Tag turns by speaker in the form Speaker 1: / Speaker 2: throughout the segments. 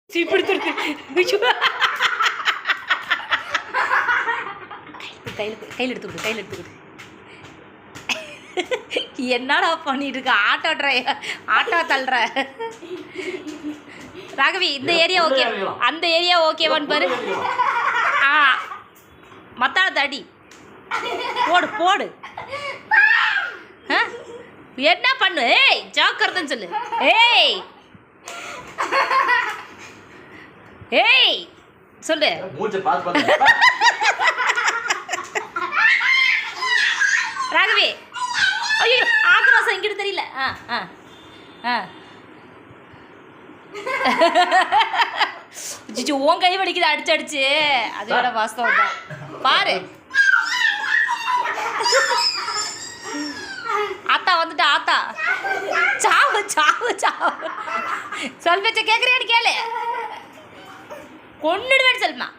Speaker 1: இப்படி துடுத்து கையில் எடுத்துக்கிட்டு கையில் எடுத்துக்கிட்டு என்னடா பண்ணிட்டு இருக்க? ஆட்டோ தள்ளுற ராகவி. இந்த ஏரியா ஓகே, அந்த ஏரியா ஓகேவான்னு பாரு. ஆ மத்தாள தடி போடு போடு. என்ன பண்ணு? ஏய் ஜாக்கிரதைன்னு சொல்லு. ஏய் ஏய் சொல்லு. ராகவி ஐயோ ஆக்ரோஷம் இங்கிட்டு தெரியல. உன் கை வடிக்குது அடிச்சு அடிச்சு. அதோட வாஸ்தவம் தான் பாரு. ஆத்தா வந்துட்டு ஆத்தா சாவு சாவு சாவு. சொல் பேச்ச கேட்குறியான்னு கேளு. கொன்னுடுவேன்னு சொல்லுமா.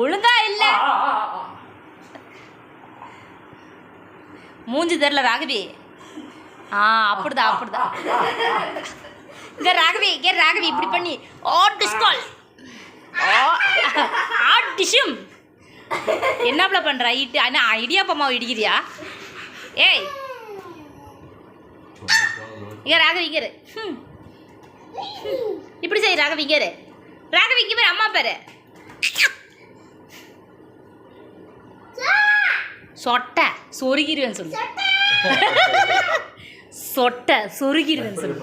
Speaker 1: ஒழுங்கா இல்லை மூஞ்சி தெரில ராகவி. அப்படிதான் அப்படிதான். இங்கே ராகவி இப்படி பண்ணி டிஸ்கால் டிஷும் என்னப்ல பண்ணுற? இடியாப்பம்மாவை இடிக்கிறியா? ஏய் இங்கே ராகவி இங்கே இப்படி செய். ராகவி இங்கே ராகவி இங்கே பேர் அம்மா பேர் சொட்டை சொருகிருவேன்னு சொல்லு. சொட்டை சொருகிருவேன்னு சொல்லு.